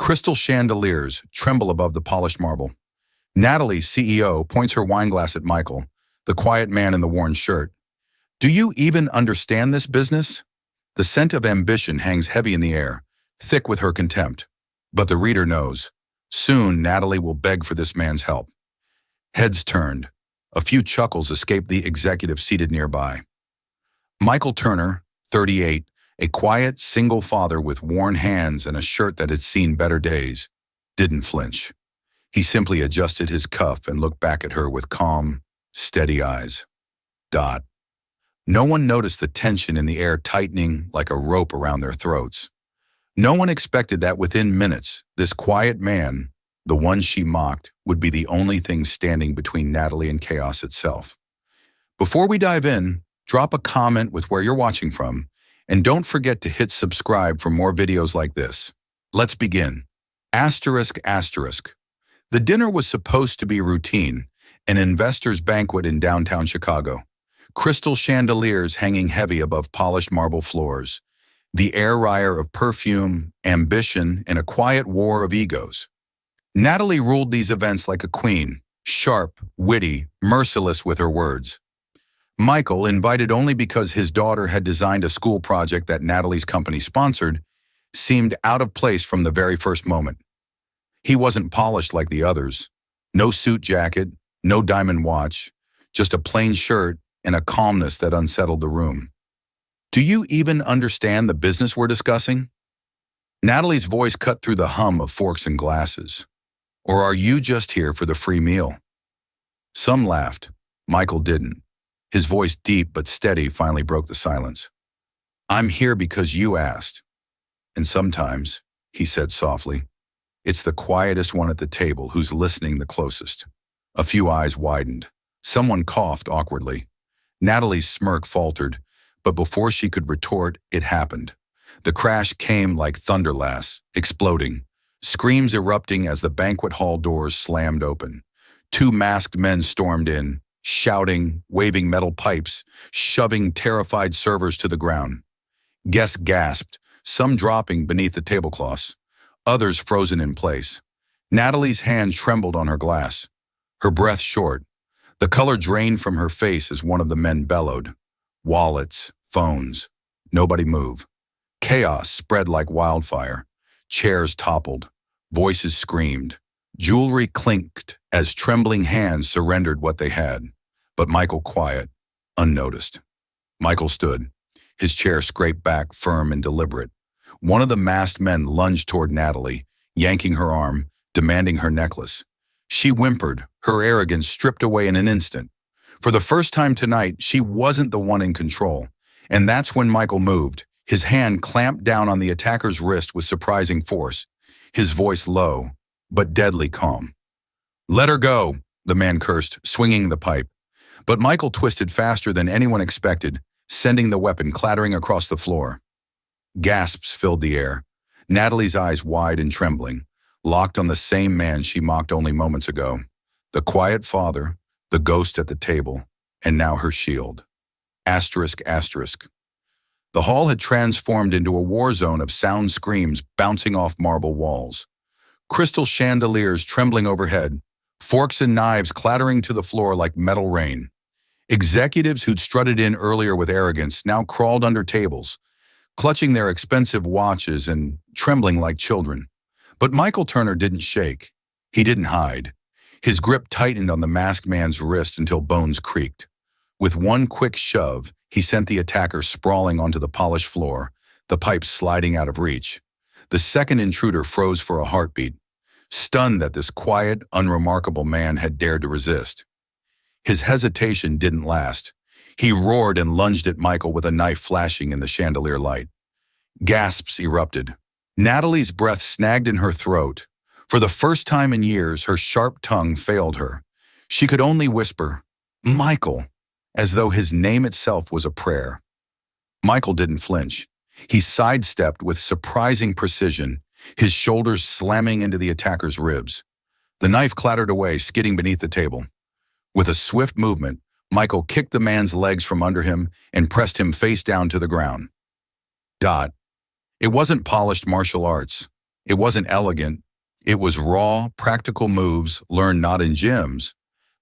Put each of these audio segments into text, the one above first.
Crystal chandeliers tremble above the polished marble. Natalie, CEO, points her wineglass at Michael, the quiet man in the worn shirt. Do you even understand this business? The scent of ambition hangs heavy in the air, thick with her contempt. But the reader knows. Soon, Natalie will beg for this man's help. Heads turned. A few chuckles escaped the executive seated nearby. Michael Turner, 38, a quiet, single father with worn hands and a shirt that had seen better days, didn't flinch. He simply adjusted his cuff and looked back at her with calm, steady eyes. No one noticed the tension in the air tightening like a rope around their throats. No one expected that within minutes, this quiet man, the one she mocked, would be the only thing standing between Natalie and chaos itself. Before we dive in, drop a comment with where you're watching from, and don't forget to hit subscribe for more videos like this. Let's begin. Asterisk. The dinner was supposed to be routine, an investor's banquet in downtown Chicago. Crystal chandeliers hanging heavy above polished marble floors. The air riot of perfume, ambition, and a quiet war of egos. Natalie ruled these events like a queen, sharp, witty, merciless with her words. Michael, invited only because his daughter had designed a school project that Natalie's company sponsored, seemed out of place from the very first moment. He wasn't polished like the others. No suit jacket, no diamond watch, just a plain shirt and a calmness that unsettled the room. Do you even understand the business we're discussing? Natalie's voice cut through the hum of forks and glasses. Or are you just here for the free meal? Some laughed. Michael didn't. His voice, deep but steady, finally broke the silence. I'm here because you asked. And sometimes, he said softly, it's the quietest one at the table who's listening the closest. A few eyes widened. Someone coughed awkwardly. Natalie's smirk faltered, but before she could retort, it happened. The crash came like thunderlass, exploding, screams erupting as the banquet hall doors slammed open. Two masked men stormed in, shouting, waving metal pipes, shoving terrified servers to the ground. Guests gasped, some dropping beneath the tablecloths, others frozen in place. Natalie's hand trembled on her glass, her breath short. The color drained from her face as one of the men bellowed. Wallets, phones, nobody move. Chaos spread like wildfire. Chairs toppled. Voices screamed. Jewelry clinked as trembling hands surrendered what they had. But Michael quiet, unnoticed. Michael stood, his chair scraped back, firm and deliberate. One of the masked men lunged toward Natalie, yanking her arm, demanding her necklace. She whimpered, her arrogance stripped away in an instant. For the first time tonight, she wasn't the one in control. And that's when Michael moved. His hand clamped down on the attacker's wrist with surprising force, his voice low, but deadly calm. Let her go, the man cursed, swinging the pipe. But Michael twisted faster than anyone expected, sending the weapon clattering across the floor. Gasps filled the air, Natalie's eyes wide and trembling, locked on the same man she mocked only moments ago. The quiet father, the ghost at the table, and now her shield. Asterisk. The hall had transformed into a war zone of sound screams bouncing off marble walls. Crystal chandeliers trembling overhead, forks and knives clattering to the floor like metal rain. Executives who'd strutted in earlier with arrogance now crawled under tables, clutching their expensive watches and trembling like children. But Michael Turner didn't shake. He didn't hide. His grip tightened on the masked man's wrist until bones creaked. With one quick shove, he sent the attacker sprawling onto the polished floor, the pipe sliding out of reach. The second intruder froze for a heartbeat, stunned that this quiet, unremarkable man had dared to resist. His hesitation didn't last. He roared and lunged at Michael with a knife flashing in the chandelier light. Gasps erupted. Natalie's breath snagged in her throat. For the first time in years, her sharp tongue failed her. She could only whisper, Michael, as though his name itself was a prayer. Michael didn't flinch. He sidestepped with surprising precision, his shoulders slamming into the attacker's ribs. The knife clattered away, skidding beneath the table. With a swift movement, Michael kicked the man's legs from under him and pressed him face down to the ground. It wasn't polished martial arts. It wasn't elegant. It was raw, practical moves learned not in gyms,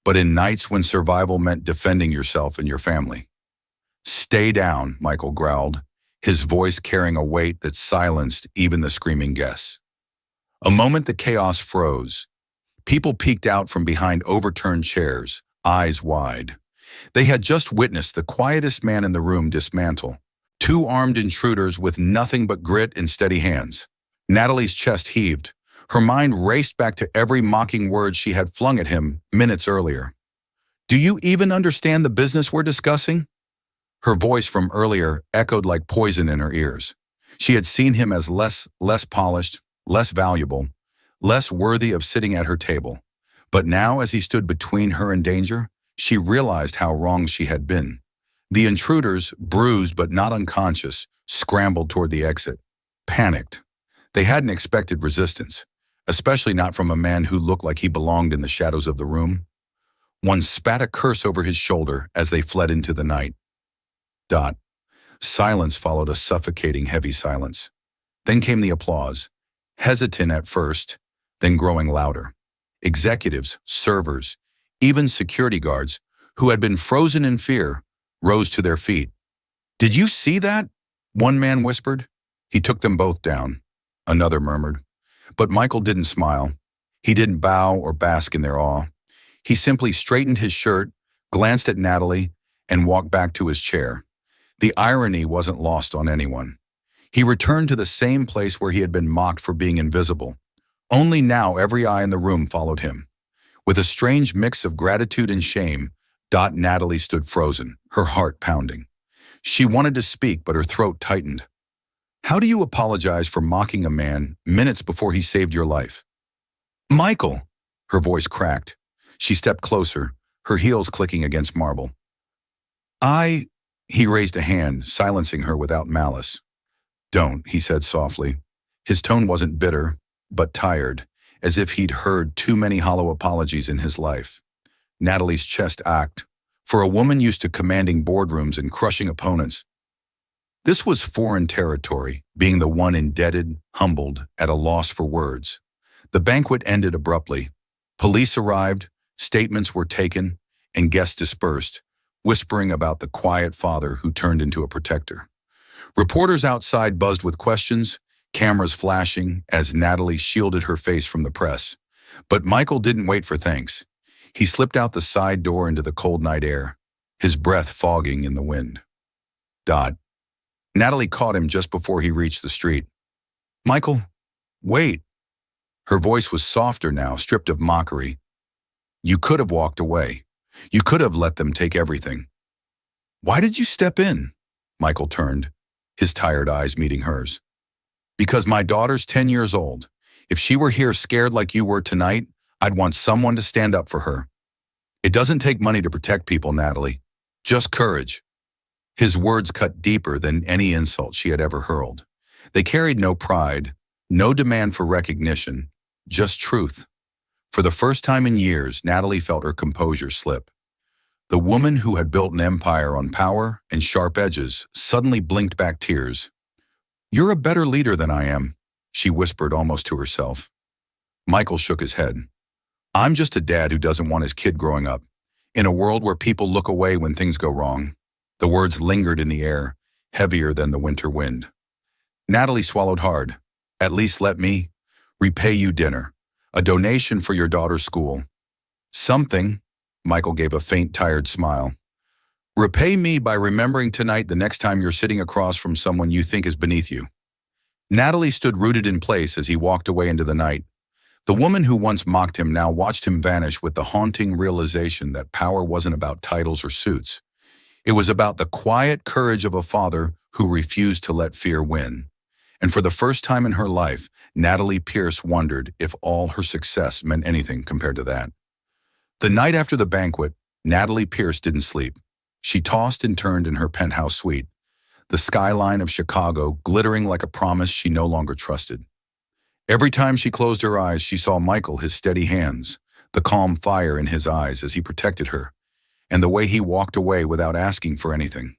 but in nights when survival meant defending yourself and your family. Stay down, Michael growled, his voice carrying a weight that silenced even the screaming guests. A moment the chaos froze. People peeked out from behind overturned chairs, eyes wide. They had just witnessed the quietest man in the room dismantle. Two armed intruders with nothing but grit and steady hands. Natalie's chest heaved. Her mind raced back to every mocking word she had flung at him minutes earlier. "Do you even understand the business we're discussing?" Her voice from earlier echoed like poison in her ears. She had seen him as less polished, less valuable, less worthy of sitting at her table. But now, as he stood between her and danger, she realized how wrong she had been. The intruders, bruised but not unconscious, scrambled toward the exit. Panicked. They hadn't expected resistance, especially not from a man who looked like he belonged in the shadows of the room. One spat a curse over his shoulder as they fled into the night. Silence followed, a suffocating, heavy silence. Then came the applause, hesitant at first, then growing louder. Executives, servers, even security guards, who had been frozen in fear, rose to their feet. "Did you see that?" one man whispered. "He took them both down," another murmured. But Michael didn't smile. He didn't bow or bask in their awe. He simply straightened his shirt, glanced at Natalie, and walked back to his chair. The irony wasn't lost on anyone. He returned to the same place where he had been mocked for being invisible. Only now every eye in the room followed him. With a strange mix of gratitude and shame, Natalie stood frozen, her heart pounding. She wanted to speak, but her throat tightened. "How do you apologize for mocking a man minutes before he saved your life?" "Michael!" Her voice cracked. She stepped closer, her heels clicking against marble. He raised a hand, silencing her without malice. "Don't," he said softly. His tone wasn't bitter, but tired, as if he'd heard too many hollow apologies in his life. Natalie's chest ached. For a woman used to commanding boardrooms and crushing opponents, this was foreign territory, being the one indebted, humbled, at a loss for words. The banquet ended abruptly. Police arrived, statements were taken, and guests dispersed, whispering about the quiet father who turned into a protector. Reporters outside buzzed with questions, cameras flashing as Natalie shielded her face from the press. But Michael didn't wait for thanks. He slipped out the side door into the cold night air, his breath fogging in the wind. Natalie caught him just before he reached the street. "Michael, wait." Her voice was softer now, stripped of mockery. "You could have walked away. You could have let them take everything." "Why did you step in?" Michael turned, his tired eyes meeting hers. "Because my daughter's 10 years old. If she were here scared like you were tonight, I'd want someone to stand up for her. It doesn't take money to protect people, Natalie. Just courage." His words cut deeper than any insult she had ever hurled. They carried no pride, no demand for recognition, just truth. For the first time in years, Natalie felt her composure slip. The woman who had built an empire on power and sharp edges suddenly blinked back tears. "You're a better leader than I am," she whispered almost to herself. Michael shook his head. "I'm just a dad who doesn't want his kid growing up in a world where people look away when things go wrong." The words lingered in the air, heavier than the winter wind. Natalie swallowed hard. "At least let me repay you dinner. A donation for your daughter's school." "Something," Michael gave a faint, tired smile. "Repay me by remembering tonight the next time you're sitting across from someone you think is beneath you." Natalie stood rooted in place as he walked away into the night. The woman who once mocked him now watched him vanish with the haunting realization that power wasn't about titles or suits. It was about the quiet courage of a father who refused to let fear win. And for the first time in her life, Natalie Pierce wondered if all her success meant anything compared to that. The night after the banquet, Natalie Pierce didn't sleep. She tossed and turned in her penthouse suite, the skyline of Chicago glittering like a promise she no longer trusted. Every time she closed her eyes, she saw Michael, his steady hands, the calm fire in his eyes as he protected her, and the way he walked away without asking for anything.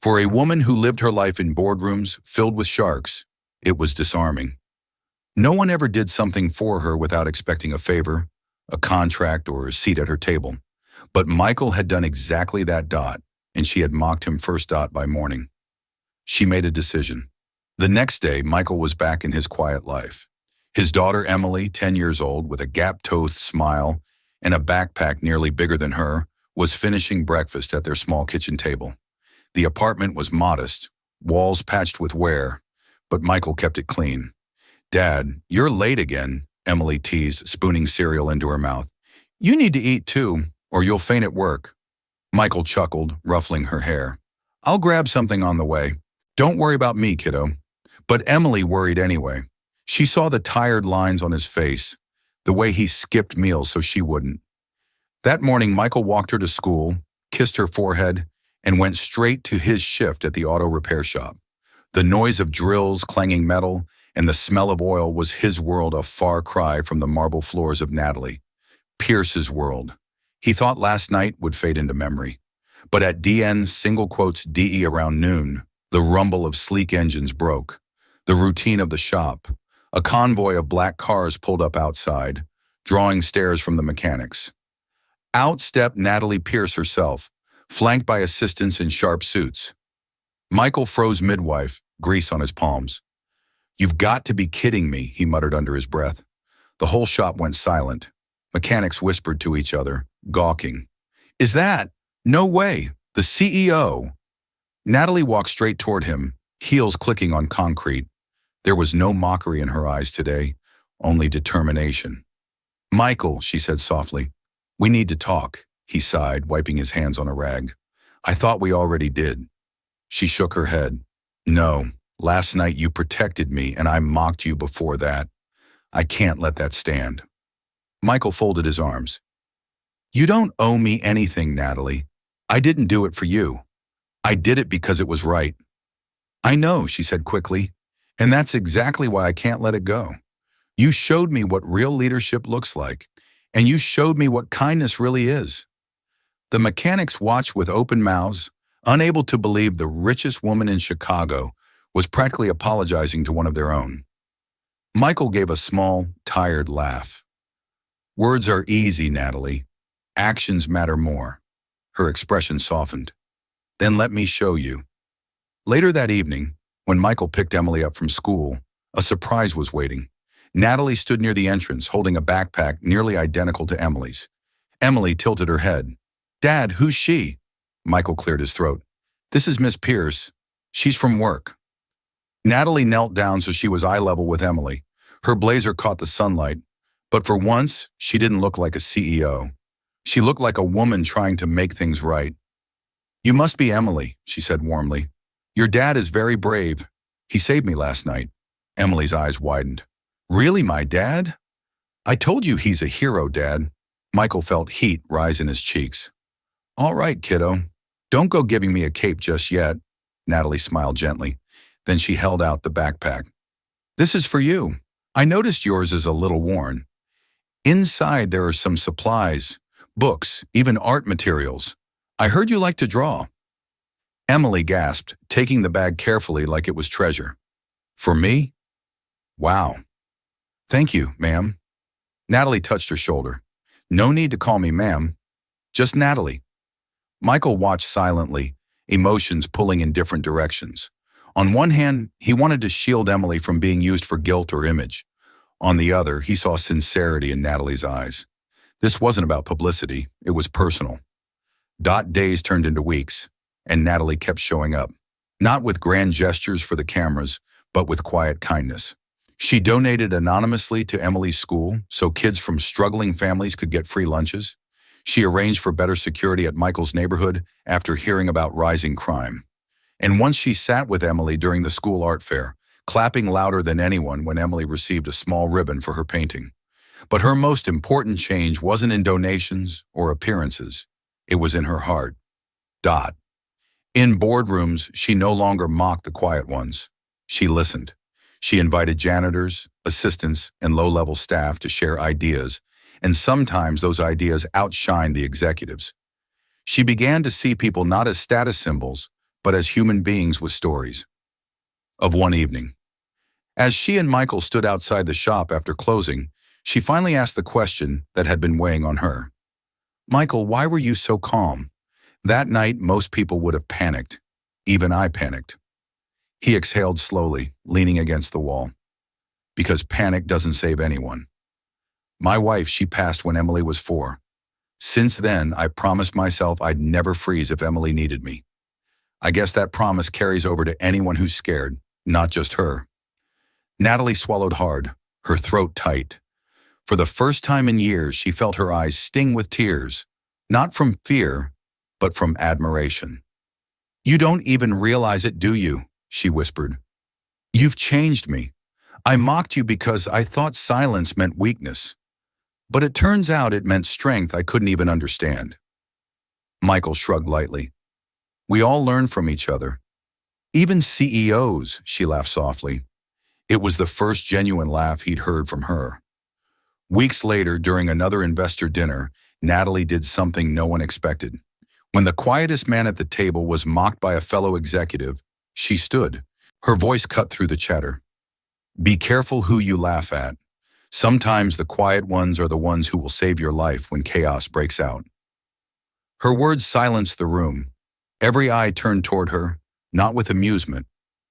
For a woman who lived her life in boardrooms filled with sharks, it was disarming. No one ever did something for her without expecting a favor, a contract, or a seat at her table. But Michael had done exactly that. And she had mocked him first. By morning. She made a decision. The next day, Michael was back in his quiet life. His daughter Emily, 10 years old, with a gap-toothed smile and a backpack nearly bigger than her, was finishing breakfast at their small kitchen table. The apartment was modest, walls patched with wear, but Michael kept it clean. "Dad, you're late again," Emily teased, spooning cereal into her mouth. "You need to eat too, or you'll faint at work." Michael chuckled, ruffling her hair. "I'll grab something on the way. Don't worry about me, kiddo." But Emily worried anyway. She saw the tired lines on his face, the way he skipped meals so she wouldn't. That morning, Michael walked her to school, kissed her forehead, and went straight to his shift at the auto repair shop. The noise of drills, clanging metal, and the smell of oil was his world, a far cry from the marble floors of Natalie. Pierce's world. He thought last night would fade into memory. But at DE around noon, the rumble of sleek engines broke. The routine of the shop. A convoy of black cars pulled up outside, drawing stares from the mechanics. Out stepped Natalie Pierce herself, flanked by assistants in sharp suits. Michael froze midwife, grease on his palms. "You've got to be kidding me," he muttered under his breath. The whole shop went silent. Mechanics whispered to each other, gawking. "Is that? No way! The CEO!" Natalie walked straight toward him, heels clicking on concrete. There was no mockery in her eyes today, only determination. "Michael," she said softly, "we need to talk," he sighed, wiping his hands on a rag. "I thought we already did." She shook her head. "No, last night you protected me and I mocked you before that. I can't let that stand." Michael folded his arms. "You don't owe me anything, Natalie. I didn't do it for you. I did it because it was right." "I know," she said quickly, "and that's exactly why I can't let it go. You showed me what real leadership looks like, and you showed me what kindness really is." The mechanics watched with open mouths, unable to believe the richest woman in Chicago was practically apologizing to one of their own. Michael gave a small, tired laugh. "Words are easy, Natalie. Actions matter more." Her expression softened. "Then let me show you." Later that evening, when Michael picked Emily up from school, a surprise was waiting. Natalie stood near the entrance, holding a backpack nearly identical to Emily's. Emily tilted her head. "Dad, who's she?" Michael cleared his throat. "This is Miss Pierce. She's from work." Natalie knelt down so she was eye level with Emily. Her blazer caught the sunlight, but for once, she didn't look like a CEO. She looked like a woman trying to make things right. "You must be Emily," she said warmly. "Your dad is very brave. He saved me last night." Emily's eyes widened. "Really, my dad? I told you he's a hero, Dad." Michael felt heat rise in his cheeks. "All right, kiddo. Don't go giving me a cape just yet." Natalie smiled gently. Then she held out the backpack. "This is for you. I noticed yours is a little worn. Inside there are some supplies, books, even art materials. I heard you like to draw." Emily gasped, taking the bag carefully like it was treasure. "For me? Wow. Thank you, ma'am." Natalie touched her shoulder. "No need to call me ma'am. Just Natalie." Michael watched silently, emotions pulling in different directions. On one hand, he wanted to shield Emily from being used for guilt or image. On the other, he saw sincerity in Natalie's eyes. This wasn't about publicity, it was personal. Days turned into weeks, and Natalie kept showing up. Not with grand gestures for the cameras, but with quiet kindness. She donated anonymously to Emily's school so kids from struggling families could get free lunches. She arranged for better security at Michael's neighborhood after hearing about rising crime. And once she sat with Emily during the school art fair, clapping louder than anyone when Emily received a small ribbon for her painting. But her most important change wasn't in donations or appearances. It was in her heart. In boardrooms, she no longer mocked the quiet ones. She listened. She invited janitors, assistants, and low-level staff to share ideas, and sometimes those ideas outshined the executives. She began to see people not as status symbols, but as human beings with stories. Of one evening, As she and Michael stood outside the shop after closing, she finally asked the question that had been weighing on her. Michael, why were you so calm? That night, most people would have panicked. Even I panicked. He exhaled slowly, leaning against the wall. Because panic doesn't save anyone. My wife, she passed when Emily was 4. Since then, I promised myself I'd never freeze if Emily needed me. I guess that promise carries over to anyone who's scared, not just her. Natalie swallowed hard, her throat tight. For the first time in years, she felt her eyes sting with tears, not from fear, but from admiration. You don't even realize it, do you? She whispered. You've changed me. I mocked you because I thought silence meant weakness. But it turns out it meant strength I couldn't even understand. Michael shrugged lightly. We all learn from each other. Even CEOs, she laughed softly. It was the first genuine laugh he'd heard from her. Weeks later, during another investor dinner, Natalie did something no one expected. When the quietest man at the table was mocked by a fellow executive, she stood. Her voice cut through the chatter. Be careful who you laugh at. Sometimes the quiet ones are the ones who will save your life when chaos breaks out. Her words silenced the room. Every eye turned toward her, not with amusement,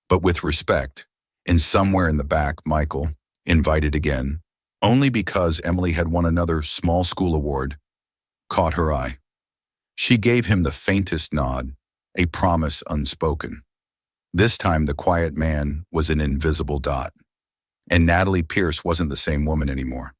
but with respect. And somewhere in the back, Michael, invited again, only because Emily had won another small school award, caught her eye. She gave him the faintest nod, a promise unspoken. This time the quiet man was an invisible dot. And Natalie Pierce wasn't the same woman anymore.